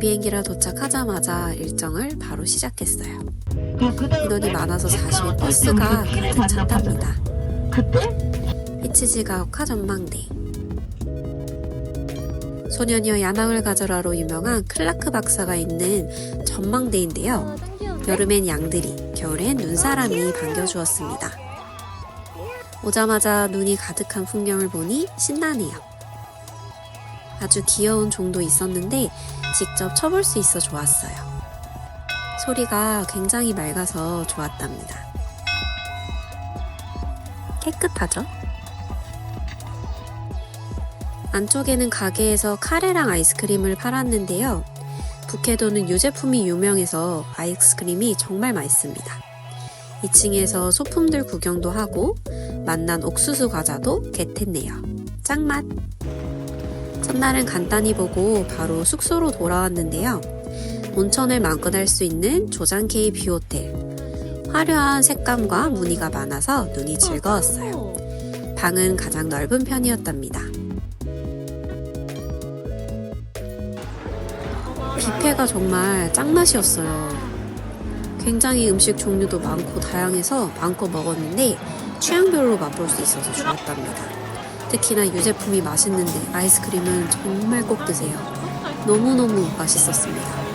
비행기라 도착하자마자 일정을 바로 시작했어요. 인원이 많아서 사실 버스가 가득 찼답니다. 히치지가오카 전망대. 소년이여 야낭을 가져라로 유명한 클라크 박사가 있는 전망대인데요. 여름엔 양들이, 겨울엔 눈사람이 반겨주었습니다. 오자마자 눈이 가득한 풍경을 보니 신나네요. 아주 귀여운 종도 있었는데 직접 쳐볼 수 있어 좋았어요. 소리가 굉장히 맑아서 좋았답니다. 깨끗하죠? 안쪽에는 가게에서 카레랑 아이스크림을 팔았는데요. 북해도는 유제품이 유명해서 아이스크림이 정말 맛있습니다. 2층에서 소품들 구경도 하고 만난 옥수수 과자도 겟했네요. 짱맛! 첫날은 간단히 보고 바로 숙소로 돌아왔는데요. 온천을 마음껏 할 수 있는 조장케이 뷰호텔. 화려한 색감과 무늬가 많아서 눈이 즐거웠어요. 방은 가장 넓은 편이었답니다. 뷔페가 정말 짱맛이었어요. 굉장히 음식 종류도 많고 다양해서 마음껏 먹었는데 취향별로 맛볼 수 있어서 좋았답니다. 특히나 유제품이 맛있는데 아이스크림은 정말 꼭 드세요. 너무너무 맛있었습니다.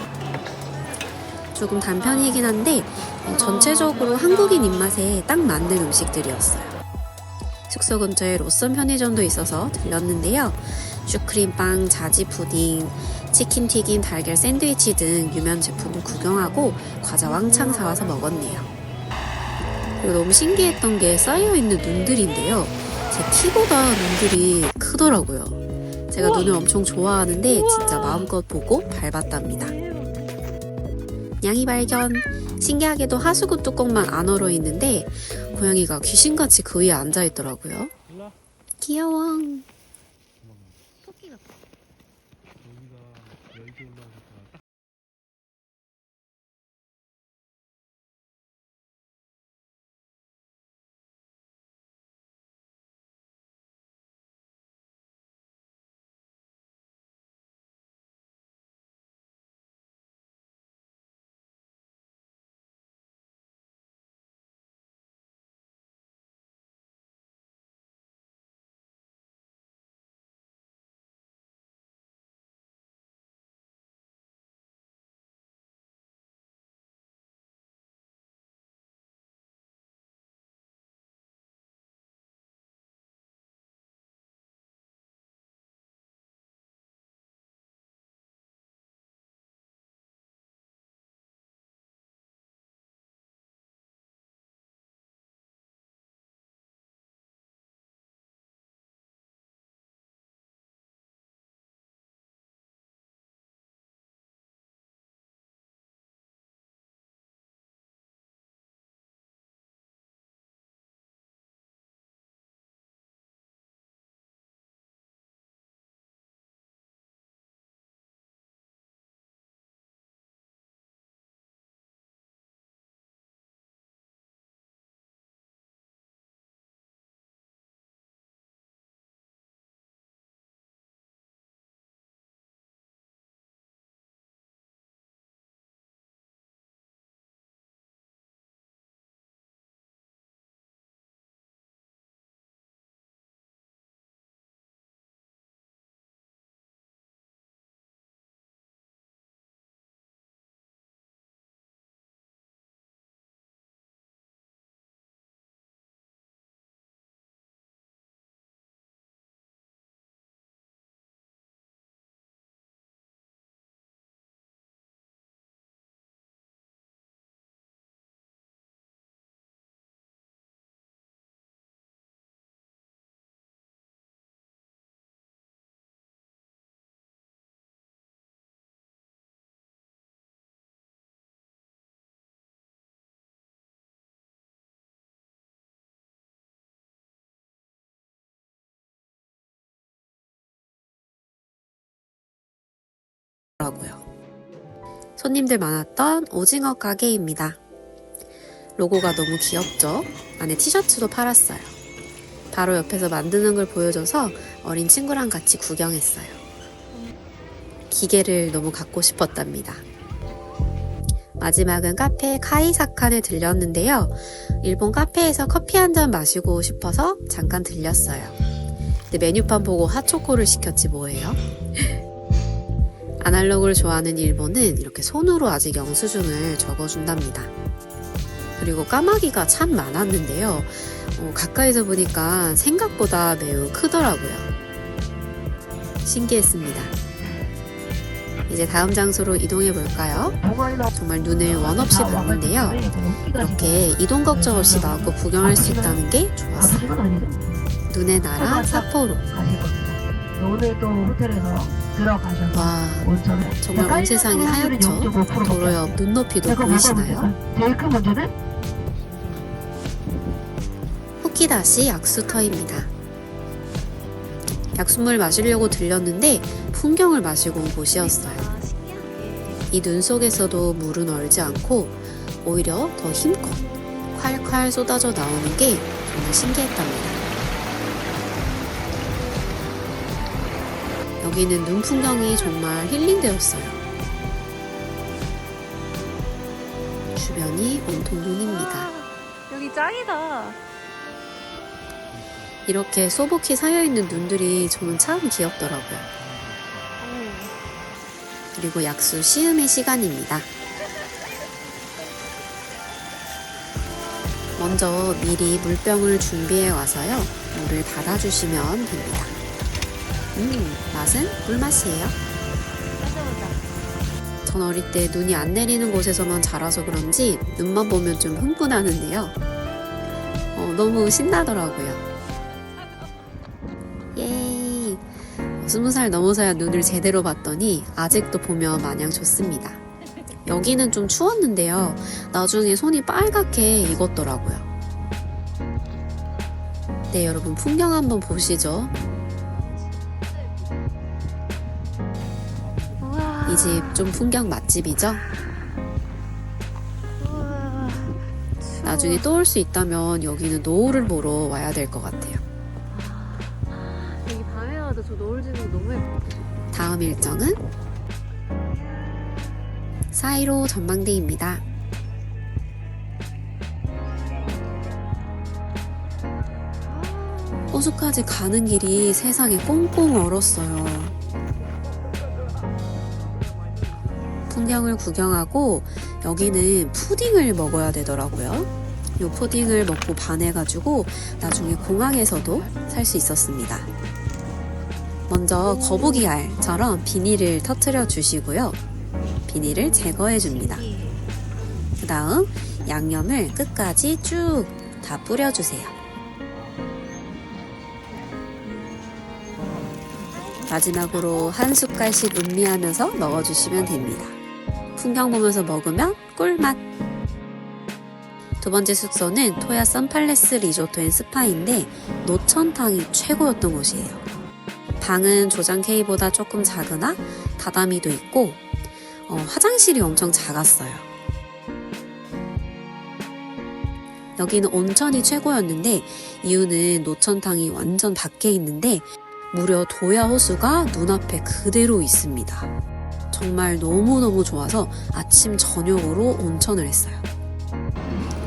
조금 단편이긴 한데 전체적으로 한국인 입맛에 딱 맞는 음식들이었어요. 숙소 근처에 로선 편의점도 있어서 들렸는데요. 슈크림빵, 자지 푸딩, 치킨 튀김, 달걀 샌드위치 등 유명 제품을 구경하고 과자 왕창 사와서 먹었네요. 그리고 너무 신기했던 게 쌓여있는 눈들인데요. 제 키보다 눈들이 크더라고요. 제가 눈을 엄청 좋아하는데 진짜 마음껏 보고 밟았답니다. 냥이 발견! 신기하게도 하수구 뚜껑만 안 얼어있는데 고양이가 귀신같이 그 위에 앉아있더라고요. 귀여워. 토끼 같아. 여기가 열기 올라오니까 라고요. 손님들 많았던 오징어 가게입니다. 로고가 너무 귀엽죠? 안에 티셔츠도 팔았어요. 바로 옆에서 만드는 걸 보여줘서 어린 친구랑 같이 구경했어요. 기계를 너무 갖고 싶었답니다. 마지막은 카페 카이사칸에 들렸는데요. 일본 카페에서 커피 한 잔 마시고 싶어서 잠깐 들렸어요. 근데 메뉴판 보고 핫초코를 시켰지 뭐예요. 아날로그를 좋아하는 일본은 이렇게 손으로 아직 영수증을 적어준답니다. 그리고 까마귀가 참 많았는데요. 가까이서 보니까 생각보다 매우 크더라고요. 신기했습니다. 이제 다음 장소로 이동해 볼까요? 정말 눈을 원 없이 봤는데요. 이렇게 이동 걱정 없이 마음껏 구경할 수 있다는 게 좋았어요. 눈의 나라 삿포로. 오늘도 호텔에서 들어가셔서 와, 정말 온 세상이 하얗죠? 도로 옆 눈높이도 보이시나요? 제일 큰 문제는 후키다시 약수터입니다. 약수물 마시려고 들렸는데 풍경을 마시고 온 곳이었어요. 이 눈 속에서도 물은 얼지 않고 오히려 더 힘껏 콸콸 쏟아져 나오는 게 정말 신기했답니다. 여기는 눈 풍경이 정말 힐링되었어요. 주변이 온통 눈입니다. 여기 짱이다. 이렇게 소복히 쌓여있는 눈들이 저는 참 귀엽더라고요. 그리고 약수 시음의 시간입니다. 먼저 미리 물병을 준비해 와서요. 물을 닫아주시면 됩니다. 맛은 꿀맛이에요. 전 어릴 때 눈이 안 내리는 곳에서만 자라서 그런지 눈만 보면 좀 흥분하는데요. 너무 신나더라고요. 예이! 20살 넘어서야 눈을 제대로 봤더니 아직도 보면 마냥 좋습니다. 여기는 좀 추웠는데요. 나중에 손이 빨갛게 익었더라고요. 네, 여러분 풍경 한번 보시죠. 이 집 좀 풍경 맛집이죠? 나중에 또 올 수 있다면 여기는 노을을 보러 와야 될 것 같아요. 여기 밤에 와도 저 노을 지는 거 너무 예뻐. 다음 일정은 사이로 전망대입니다. 호수까지 가는 길이 세상에 꽁꽁 얼었어요. 풍경을 구경하고 여기는 푸딩을 먹어야 되더라고요. 이 푸딩을 먹고 반해가지고 나중에 공항에서도 살 수 있었습니다. 먼저 거북이 알처럼 비닐을 터트려 주시고요. 비닐을 제거해 줍니다. 그 다음 양념을 끝까지 쭉 다 뿌려주세요. 마지막으로 한 숟갈씩 음미하면서 넣어주시면 됩니다. 풍경 보면서 먹으면 꿀맛! 두 번째 숙소는 토야 선팔레스 리조트 앤 스파인데 노천탕이 최고였던 곳이에요. 방은 조장 K보다 조금 작으나 다다미도 있고 화장실이 엄청 작았어요. 여기는 온천이 최고였는데 이유는 노천탕이 완전 밖에 있는데 무려 도야 호수가 눈앞에 그대로 있습니다. 정말 너무너무 좋아서 아침 저녁으로 온천을 했어요.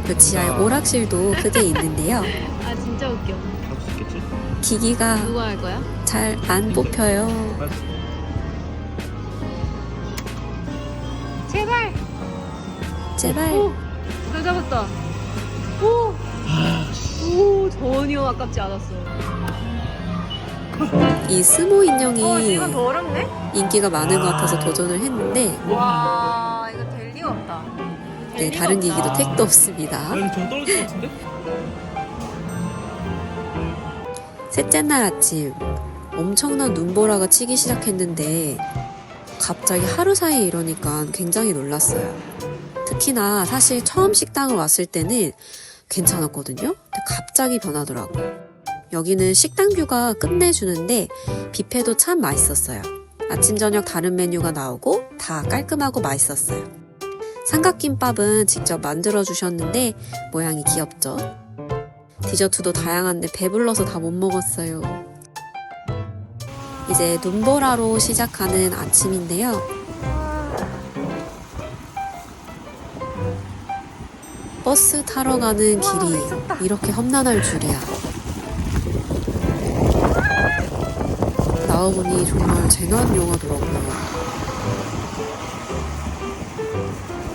그 지하에 오락실도 크게 있는데요. 아 진짜 웃겨. 할 수 있겠지? 기기가 누가 할 거야? 잘 안 뽑혀요. 제발. 제발. 오, 나 잡았다. 오, 오 전혀 아깝지 않았어. 이 스모 인형이 이건 더 어렵네. 인기가 많은 것 같아서 도전을 했는데 와 이거 될 리가 없다. 네, 다른 기기도 택도 없습니다. 아, 이거 전 떨어질 것 같은데? 셋째 날 아침 엄청난 눈보라가 치기 시작했는데 갑자기 하루 사이에 이러니까 굉장히 놀랐어요. 특히나 사실 처음 식당을 왔을 때는 괜찮았거든요. 근데 갑자기 변하더라고요. 여기는 식당 뷰가 끝내주는데 뷔페도 참 맛있었어요. 아침 저녁 다른 메뉴가 나오고 다 깔끔하고 맛있었어요. 삼각김밥은 직접 만들어 주셨는데 모양이 귀엽죠? 디저트도 다양한데 배불러서 다 못 먹었어요. 이제 눈보라로 시작하는 아침인데요. 버스 타러 가는 길이 이렇게 험난할 줄이야. 나와보니 정말 재난 영화더라고요.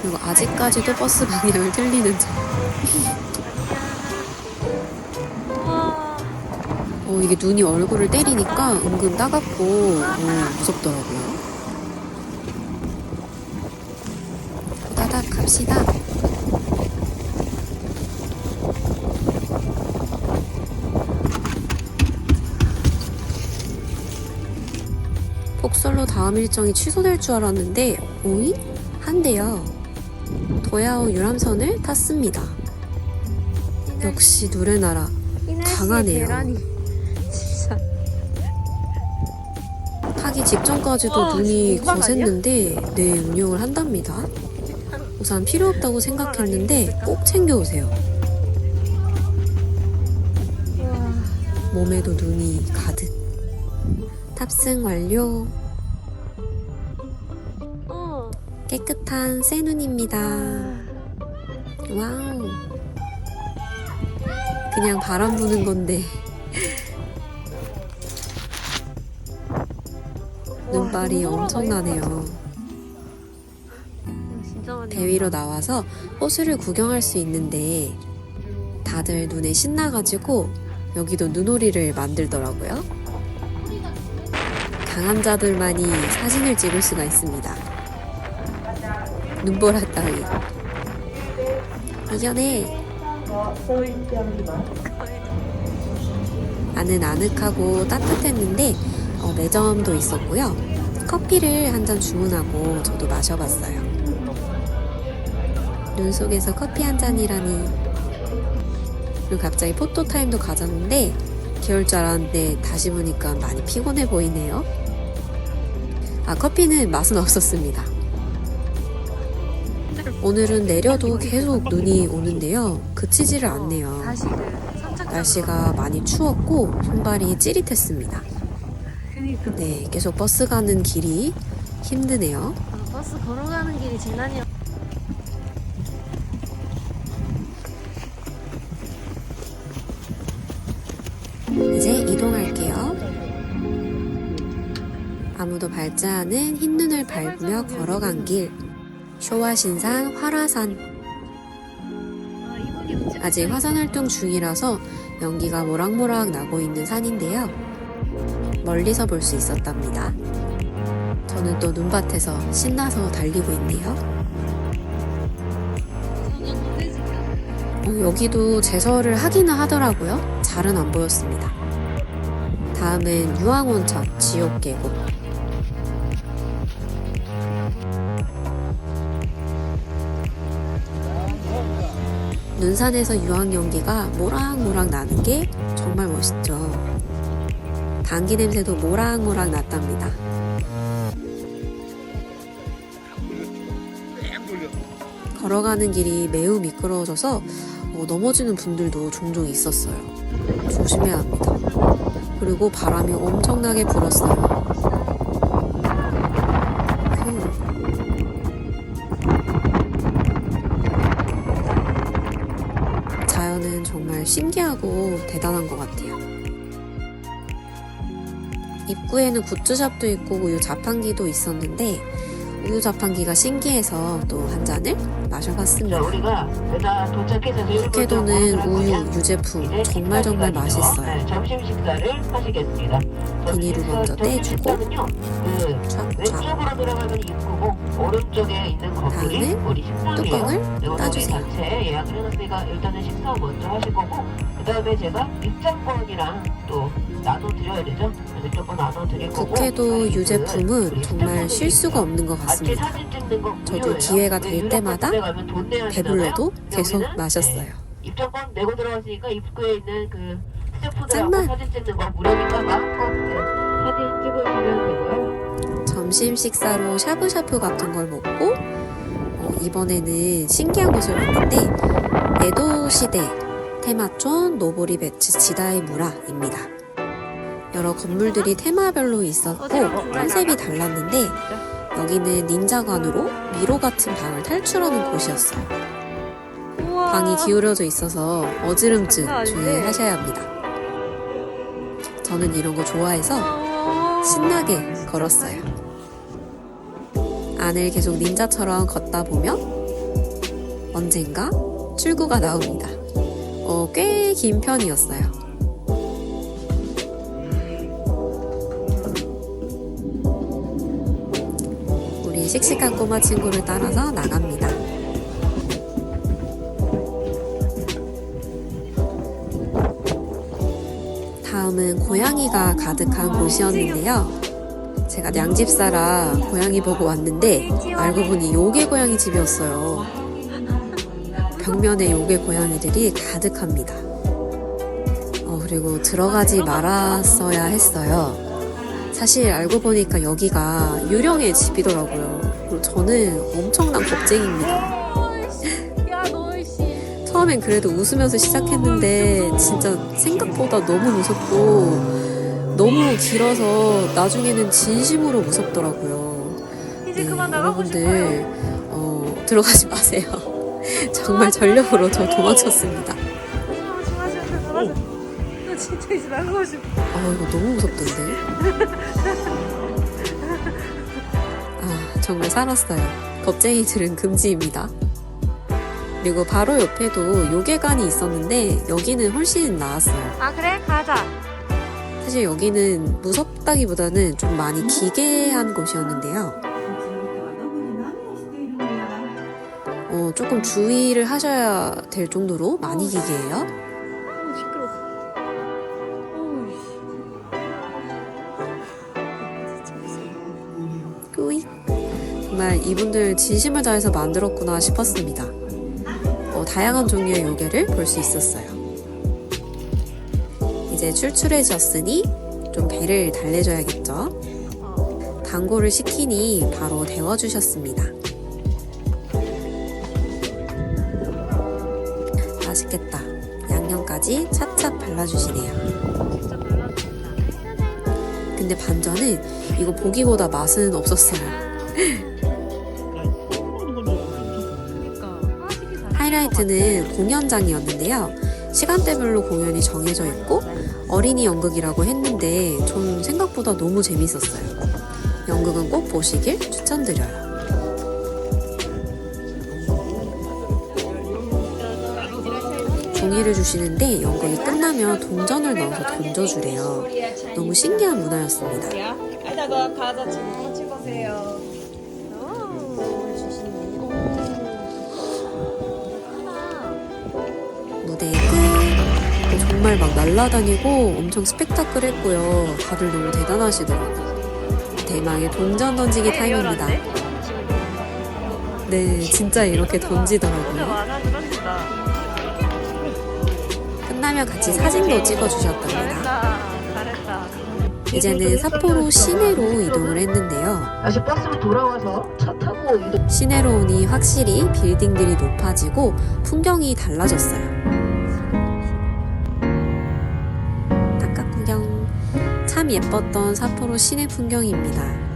그리고 아직까지도 버스 방향을 틀리는 점. 이게 눈이 얼굴을 때리니까 은근 따갑고 무섭더라고요. 후다닥 갑시다. 폭설로 다음 일정이 취소될 줄 알았는데 오잉? 한대요. 도야오 유람선을 탔습니다. 역시 노래 나라 강하네요. 타기 직전까지도 눈이 거셌는데 네, 운영을 한답니다. 우산 필요 없다고 생각했는데 꼭 챙겨오세요. 몸에도 눈이 가득. 탑승 완료. 깨끗한 새 눈입니다. 와우. 그냥 바람 부는 건데 눈발이 엄청나네요. 대위로 나와서 호수를 구경할 수 있는데 다들 눈에 신나가지고 여기도 눈오리를 만들더라고요. 강한 자들만이 사진을 찍을 수가 있습니다. 눈보라 따위 이겨내. 안은 아늑하고 따뜻했는데 매점도 있었고요. 커피를 한 잔 주문하고 저도 마셔봤어요. 눈 속에서 커피 한 잔이라니. 그리고 갑자기 포토타임도 가졌는데 귀여울 줄 알았는데 다시 보니까 많이 피곤해 보이네요. 커피는 맛은 없었습니다. 오늘은 내려도 계속 눈이 오는데요. 그치지를 않네요. 날씨가 많이 추웠고 손발이 찌릿했습니다. 네, 계속 버스 가는 길이 힘드네요. 버스 걸어가는 길이 재난이야. 이제 이동할게요. 아무도 밟지 않은 흰 눈을 밟으며 걸어간 길. 쇼와신산 화라산. 아직 화산 활동 중이라서 연기가 모락모락 나고 있는 산인데요. 멀리서 볼 수 있었답니다. 저는 또 눈밭에서 신나서 달리고 있네요. 여기도 제설을 하기는 하더라고요. 잘은 안 보였습니다. 다음은 유황온천 지옥계곡. 눈산에서 유황 연기가 모락모락 나는 게 정말 멋있죠. 당기 냄새도 모락모락 났답니다. 걸어가는 길이 매우 미끄러워져서 넘어지는 분들도 종종 있었어요. 조심해야 합니다. 그리고 바람이 엄청나게 불었어요. 자연은 정말 신기하고 대단한 것 같아요. 입구에는 굿즈샵도 있고 우유 자판기도 있었는데 우유 자판기가 신기해서 또 한 잔을 마셔봤습니다. 북해도는 우유, 유제품 정말 맛있어요. 점심 식사를 하시겠습니다. 비닐을 먼저 떼주고 왼쪽으로 들어가면 입구고 오른쪽에 있는 건물이 우리 식당이에요. 뚜껑을 따주세요. 예약을 해놨으니까 일단은 식사 먼저 하실 거고 그 다음에 제가 입장권이랑 또 나눠드려야 되죠. 그래서 입장권 나눠드릴 거고 북해도 유제품은 정말 쉴 수가 없는 것 같습니다. 저도 기회가 될 때마다 배불러도 계속 마셨어요. 입장권 내고 들어갔으니까 입구에 있는 그 스태프들하고 짱만! 사진 찍는 거 무료니까 마음껏 사진 찍으시면 되고요. 점심 식사로 샤브샤브 같은 걸 먹고 이번에는 신기한 곳을 왔는데 에도 시대 테마촌 노보리 배츠 지다이 무라입니다. 여러 건물들이 테마별로 있었고 컨셉이 달랐는데 여기는 닌자관으로 미로 같은 방을 탈출하는 곳이었어요. 우와. 방이 기울어져 있어서 어지럼증 장난 아니네. 주의하셔야 합니다. 저는 이런 거 좋아해서 우와. 신나게 걸었어요. 안을 계속 닌자처럼 걷다 보면 언젠가 출구가 나옵니다. 꽤 긴 편이었어요. 우리 씩씩한 꼬마 친구를 따라서 나갑니다. 다음은 고양이가 가득한 곳이었는데요. 제가 양집사라 고양이 보고 왔는데 알고 보니 요괴 고양이 집이었어요. 벽면에 요괴 고양이들이 가득합니다. 그리고 들어가지 말았어야 했어요. 사실 알고 보니까 여기가 유령의 집이더라고요. 그리고 저는 엄청난 겁쟁이입니다. 야, 너씨. 처음엔 그래도 웃으면서 시작했는데 진짜 생각보다 너무 무섭고 너무 길어서 나중에는 진심으로 무섭더라고요. 이제 그만 나가고 여러분들 들어가지 마세요. 정말 전력으로 저 도망쳤습니다. 나가자. 너 진짜 이제 나가고 싶어. 이거 너무 무섭던데. 정말 살았어요. 겁쟁이들은 금지입니다. 그리고 바로 옆에도 요괴관이 있었는데 여기는 훨씬 나았어요. 아, 그래? 가자. 사실 여기는 무섭다기보다는 좀 많이 기괴한 곳이었는데요. 조금 주의를 하셔야 될 정도로 많이 기괴해요. 시끄러워. 꾸이. 정말 이분들 진심을 다해서 만들었구나 싶었습니다. 다양한 종류의 요괴를 볼 수 있었어요. 이제 출출해졌으니 좀 배를 달래줘야겠죠. 당고를 시키니 바로 데워주셨습니다. 맛있겠다. 양념까지 차차 발라주시네요. 근데 반전은 이거 보기보다 맛은 없었어요. 하이라이트는 공연장이었는데요. 시간대별로 공연이 정해져 있고 어린이 연극이라고 했는데 전 생각보다 너무 재밌었어요. 연극은 꼭 보시길 추천드려요. 종이를 주시는데 연극이 끝나면 동전을 넣어서 던져주래요. 너무 신기한 문화였습니다. 여기다가 과자 좀 찍으세요. 무대 끝! 정말 막 날아다니고 엄청 스펙타클했고요. 다들 너무 대단하시더라고요. 대망의 동전 던지기 타임입니다. 네, 진짜 이렇게 던지더라고요. 맞아, 그런다. 끝나면 같이 사진도 찍어주셨답니다. 잘했다. 이제는 삿포로 시내로 이동을 했는데요. 다시 버스로 돌아와서 차 타고 이동. 시내로 오니 확실히 빌딩들이 높아지고 풍경이 달라졌어요. 땅끝 구경. 참 예뻤던 삿포로 시내 풍경입니다.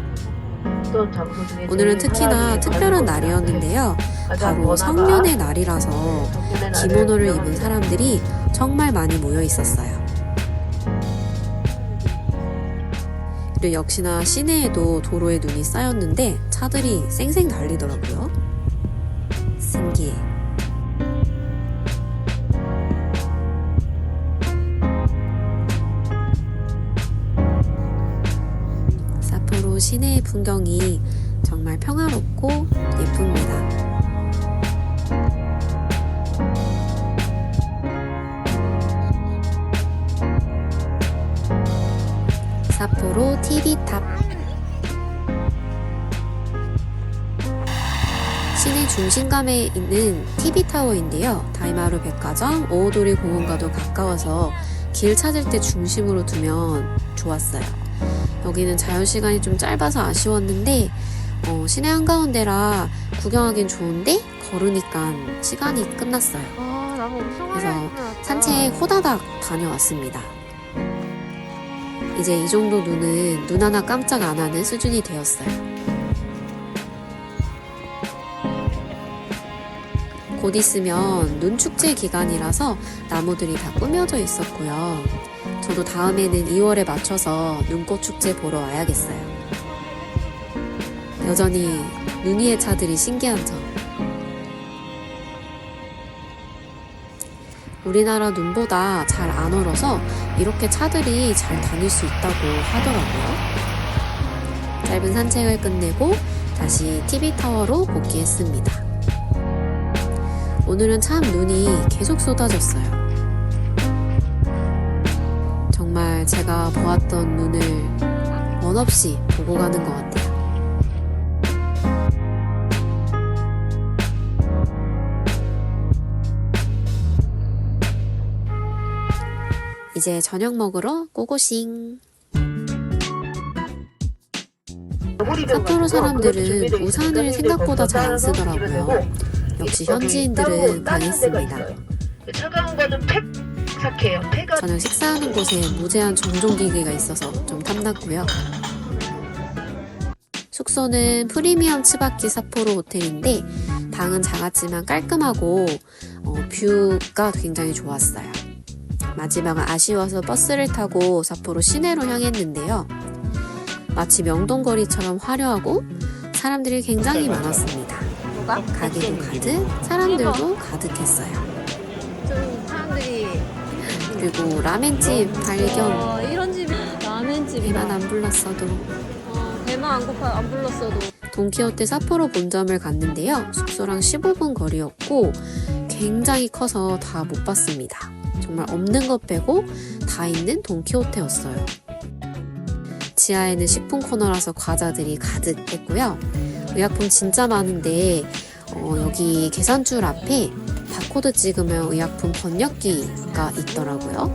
오늘은 특히나 특별한 날이었는데요. 바로 성년의 날이라서 기모노를 입은 사람들이 정말 많이 모여 있었어요. 그리고 역시나 시내에도 도로에 눈이 쌓였는데 차들이 쌩쌩 달리더라고요. 신기해. 삿포로 시내의 풍경이 정말 평화롭고 예쁩니다. 삿포로 TV탑. 시내 중심감에 있는 TV타워인데요. 다이마루 백화점, 오오도리 공원과도 가까워서 길 찾을 때 중심으로 두면 좋았어요. 여기는 자유시간이 좀 짧아서 아쉬웠는데 시내 한가운데라 구경하긴 좋은데 걸으니까 시간이 끝났어요. 나무 엄청 그래서 화려했구나. 산책 호다닥 다녀왔습니다. 이제 이 정도 눈은 눈 하나 깜짝 안 하는 수준이 되었어요. 곧 있으면 눈 축제 기간이라서 나무들이 다 꾸며져 있었고요. 저도 다음에는 2월에 맞춰서 눈꽃 축제 보러 와야겠어요. 여전히 눈 위의 차들이 신기한 점. 우리나라 눈보다 잘 안 얼어서 이렇게 차들이 잘 다닐 수 있다고 하더라고요. 짧은 산책을 끝내고 다시 TV타워로 복귀했습니다. 오늘은 참 눈이 계속 쏟아졌어요. 정말 제가 보았던 눈을 원 없이 보고 가는 것 같아요. 이제 저녁 먹으러 고고싱. 삿포로 사람들은 우산을 생각보다 잘 안 쓰더라고요. 역시 현지인들은 강했습니다. 차가운 거는 팩삭해요. 팩가 저녁 식사하는 곳에 무제한 정전기기가 있어서 좀 탐났고요. 숙소는 프리미엄 츠바키 삿포로 호텔인데 방은 작았지만 깔끔하고 뷰가 굉장히 좋았어요. 마지막은 아쉬워서 버스를 타고 삿포로 시내로 향했는데요. 마치 명동거리처럼 화려하고 사람들이 굉장히 많았습니다. 가게도 가득, 사람들도 가득했어요. 좀 사람들이 그리고 라멘집 발견. 이런 집이 라멘집이라 배만 안 불렀어도. 배만 안 불렀어도 돈키호테 삿포로 본점을 갔는데요. 숙소랑 15분 거리였고 굉장히 커서 다 못 봤습니다. 정말 없는 것 빼고 다 있는 돈키호테였어요. 지하에는 식품 코너라서 과자들이 가득했고요. 의약품 진짜 많은데 여기 계산줄 앞에 바코드 찍으면 의약품 번역기가 있더라고요.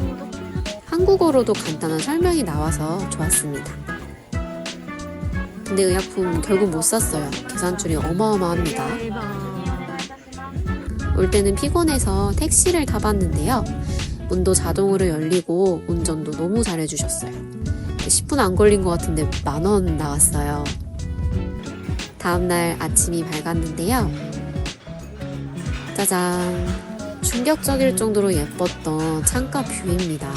한국어로도 간단한 설명이 나와서 좋았습니다. 근데 의약품 결국 못 샀어요. 계산줄이 어마어마합니다. 올 때는 피곤해서 택시를 타봤는데요. 문도 자동으로 열리고 운전도 너무 잘해주셨어요. 10분 안 걸린 것 같은데 10,000원 나왔어요. 다음날 아침이 밝았는데요. 짜잔! 충격적일 정도로 예뻤던 창가 뷰입니다.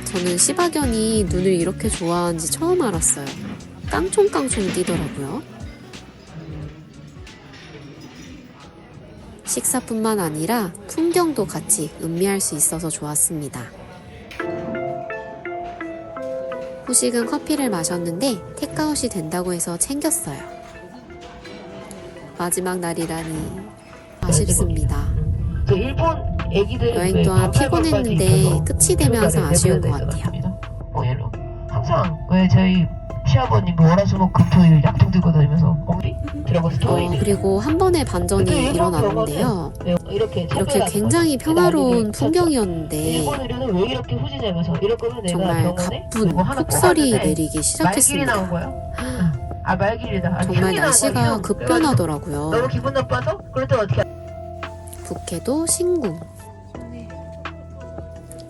저는 시바견이 눈을 이렇게 좋아하는지 처음 알았어요. 깡총깡총 뛰더라고요. 식사뿐만 아니라 풍경도 같이 음미할 수 있어서 좋았습니다. 후식은 커피를 마셨는데 테이크아웃이 된다고 해서 챙겼어요. 마지막 날이라니 아쉽습니다. 그 일본 애기들 여행 동안 피곤했는데 끝이 되면 항상 아쉬운 것 같아요. 예로 항상 왜 저희 시아버님 월화수목금토일 약통 들고 다니면서 드라고 스토리 그리고 한 번에 반전이 일어났는데요. 이렇게 굉장히 평화로운 풍경이었는데 일본의료는 왜 이렇게 후지냐면서 이럴 거면 내가 정말 병원에 가쁜 폭설이 내리기 시작했습니다. 말길이다. 정말 날씨가 급변하더라고요. 너무 기분 나빠서? 그럴 때 어떻게 북해도 신궁.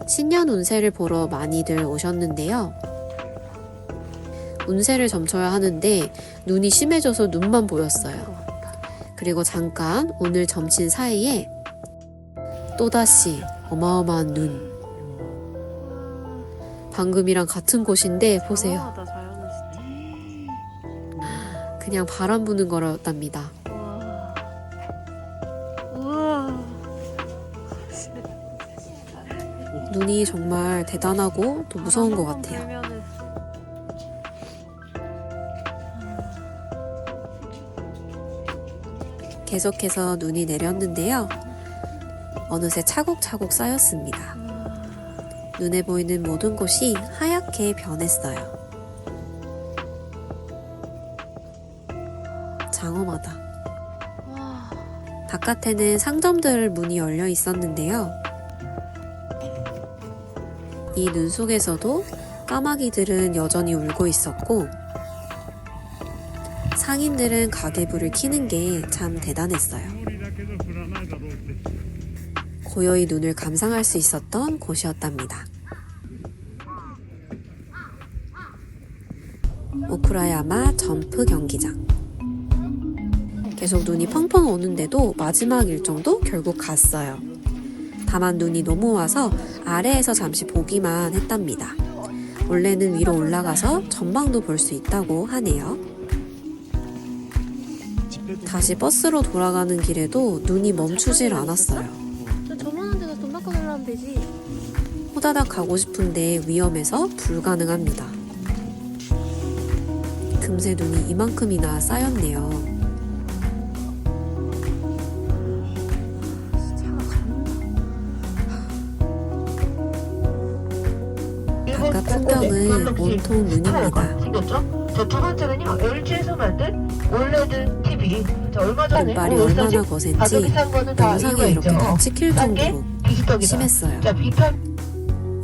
신년 운세를 보러 많이들 오셨는데요. 운세를 점쳐야 하는데 눈이 심해져서 눈만 보였어요. 그리고 잠깐 오늘 점친 사이에 또다시 어마어마한 눈. 방금이랑 같은 곳인데 보세요. 그냥 바람 부는 거였답니다. 눈이 정말 대단하고 또 무서운 것 같아요. 계속해서 눈이 내렸는데요. 어느새 차곡차곡 쌓였습니다. 눈에 보이는 모든 곳이 하얗게 변했어요. 장엄하다. 바깥에는 상점들 문이 열려 있었는데요. 이 눈 속에서도 까마귀들은 여전히 울고 있었고 상인들은 가계부를 키는 게 참 대단했어요. 고요히 눈을 감상할 수 있었던 곳이었답니다. 사쿠라야마 점프 경기장. 계속 눈이 펑펑 오는데도 마지막 일정도 결국 갔어요. 다만 눈이 너무 와서 아래에서 잠시 보기만 했답니다. 원래는 위로 올라가서 전망도 볼 수 있다고 하네요. 다시 버스로 돌아가는 길에도 눈이 멈추질 않았어요. 저만한 데서 돈 받고 내려면 되지. 호다닥 가고 싶은데 위험해서 불가능합니다. 금세 눈이 이만큼이나 쌓였네요. 바깥 풍경은 온통 눈입니다. 생겼죠? 자, 두 번째는요, LG에서 만든 올레드 TV. 자, 얼마 전에 눈발이 뭐 얼마나 가격이 거센지 싼 거는 다 영상에 이유가 이렇게 있죠. 다 찍힐 싼 게 정도로 디지털이다. 심했어요. 자, 비판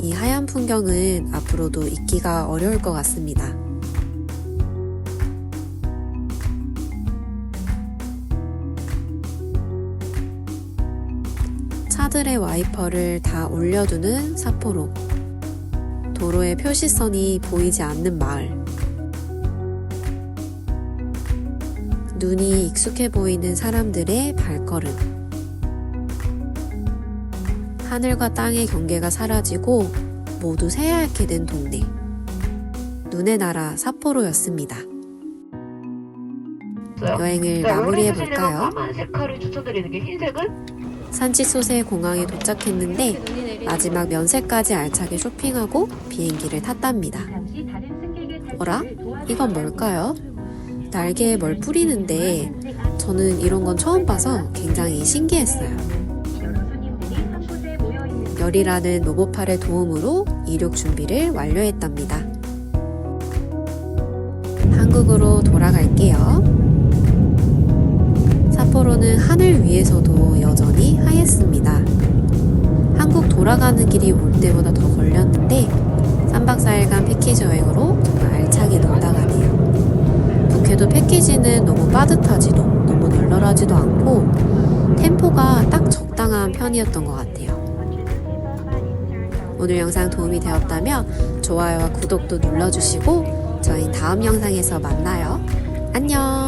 이 하얀 풍경은 앞으로도 잊기가 어려울 것 같습니다. 차들의 와이퍼를 다 올려두는 삿포로. 도로의 표시선이 보이지 않는 마을. 눈이 익숙해 보이는 사람들의 발걸음. 하늘과 땅의 경계가 사라지고 모두 새하얗게 된 동네. 눈의 나라 삿포로였습니다. 여행을 마무리해 볼까요? 까만 색깔을 추천드리는 게 흰색은 산치소세 공항에 도착했는데 마지막 면세까지 알차게 쇼핑하고 비행기를 탔답니다. 어라? 이건 뭘까요? 날개에 뭘 뿌리는데 저는 이런 건 처음 봐서 굉장히 신기했어요. 열이라는 로봇팔의 도움으로 이륙 준비를 완료했답니다. 한국으로 돌아갈게요. 삿포로는 하늘 위에서도 여전히 하얗습니다. 한국 돌아가는 길이 올 때보다 더 걸렸는데 3박 4일간 패키지 여행으로 정말 알차게 놀다 가네요. 북해도 패키지는 너무 빠듯하지도 너무 널널하지도 않고 템포가 딱 적당한 편이었던 것 같아요. 오늘 영상 도움이 되었다면 좋아요와 구독도 눌러주시고 저희 다음 영상에서 만나요. 안녕!